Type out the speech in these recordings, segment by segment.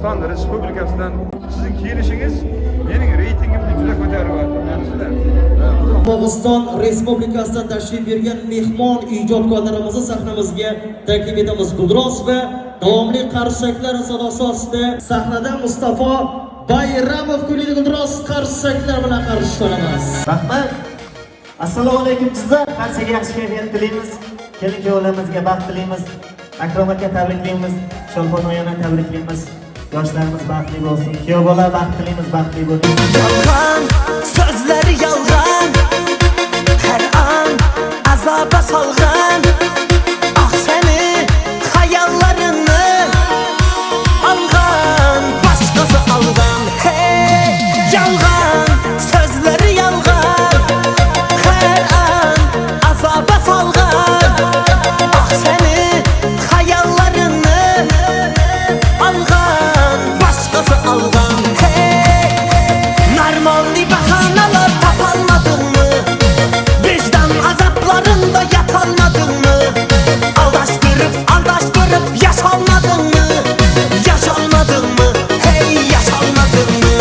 Qoraqalpog'iston Respublikasidan sizning kelishingiz mening reytingimni juda ko'taryapti. Qoraqalpog'iston Respublikasidan tashrif buyurgan mehmon ijodkorlarimizni sahnamizga taklif etamiz. Gulduros va davomli qarshaklar sadosi ostida sahnada Mustafa Bayramov kuylaydi. Gulduros qarshaklar bilan qarshi olamiz. Rahmat. Assalomu alaykum Jizzax. Barchaga yaxshi kayfiyat tilaymiz. Kelin-kuyovlarimizga baxt tilaymiz. Akrom aka tabriklaymiz. Sholpon oyani tabriklaymiz. Yoshlarimiz baxtli bo'lsin. Kuyov bola baxt tilaymiz, baxtli bo'ling. Yolg'on, so'zlari yolg'on. Har an azobga solg'an. Ah seni hayollarini alg'an, boshqasi alg'an. Hey, yolg'on, so'zlari yolg'on. Har an azobga solg'an. Ah seni hayollarini alg'an, boshqasi alg'an. Hey, normalni bahanalar topolmadingmi? Vicdan azaplarında yatolmadingmi? Aldashtirib yasholmadingmi? Yasholmadingmi? Hey, yasholmadingmi?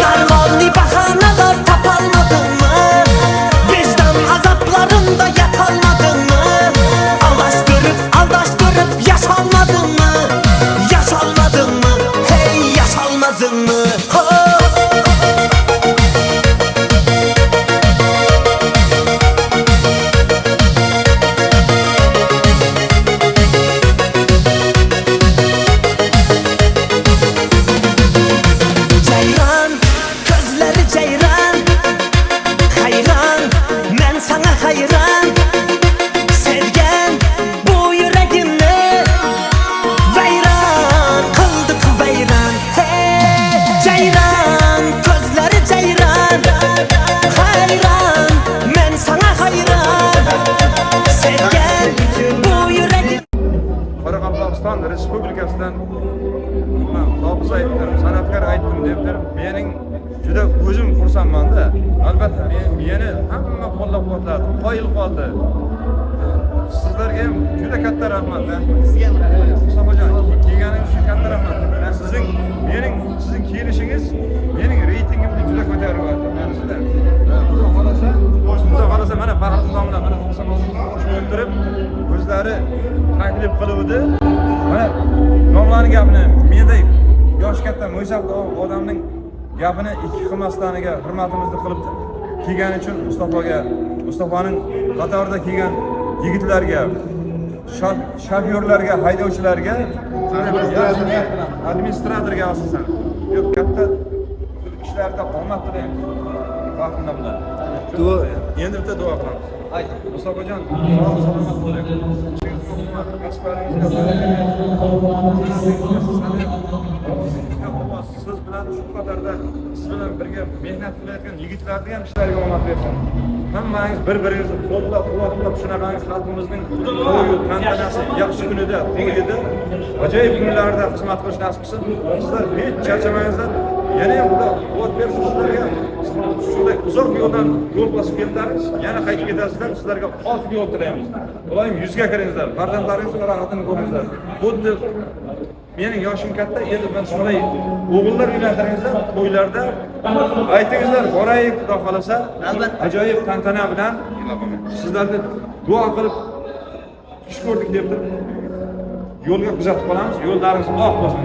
Normalni bahanalar topolmadingmi? Vicdan azaplarında yatolmadingmi? Aldashtirib yasholmadingmi? Yasholmadingmi? Hey, yasholmadingmi? Ceyran, gözleri ceyran. Hayran, men sana hayran. Sevgen bu yüreğimle vayran kıldık vayran. Hey, ceyran, gözleri ceyran. Hayran, men sana hayran. Sevgen bu yüreğim. Qoraqalpog'iston Respublikasidan hofuz aytdim, san'atkor aytdim debdir. Mening juda o'zim xursandman-da. Albatta meni hamma qo'llab-quvvatladi, qoyil qoldi. Sizlarga ham juda katta rahmat. Sizga ham Mustafajon, kelganingiz uchun katta rahmat. Sizning kelishingiz mening reytingimni juda ko'taryapti. Xudo xolasa mana Faxriddin domla mana 96 o'tirib o'zlari taklif qiluvdi. Mana domlaning gapini mendek yosh katta mo'ysaq odamning gapini ikki qilmasdaniga hurmatimizni qilib kelgani uchun Mustafaning qatorida kelgan yigitlarga, shofyorlarga, haydovchilarga, administratorga asosan katta ishlarda omad tilaymiz. Vaqtimda bilan. Endi bitta duo qilamiz. Mustafajon, sog' salomat bo'ling. Siz bilan shu qatorda siz bilan birga mehnat qilayotgan yigitlarga ham ishlariga omad bersin. Hammangiz bir-biringizni qo'llab-quvvatlab shunaqangi xalqimizning to'yi, tantanasi, yaxshi kunida, to'yida, ajoyib kunlarda xizmat qilish nasib qilsin. Sizlar hech charchamangizlar. Yana ham Xudo quvvat bersin sizlarga. Shunday uzoq yo'ldan yo'l bosib keldingiz, yana qaytib ketasizlar. Sizlarga olti yo'l tilaymiz. Doim yuzga kiringizlar, farzandlaringizni rohatini ko'ringizlar. Xuddi mening yoshim katta, endi men shunday o'g'illar uylantiringizlar, to'ylarda aytingizlar, boraylik Xudo xolasa. Albatta ajoyib tantana bilan sizlarga duo qilib xush ko'rdik deb yo'lga kuzatib qolamiz. Yo'llaringiz oq bo'lsin.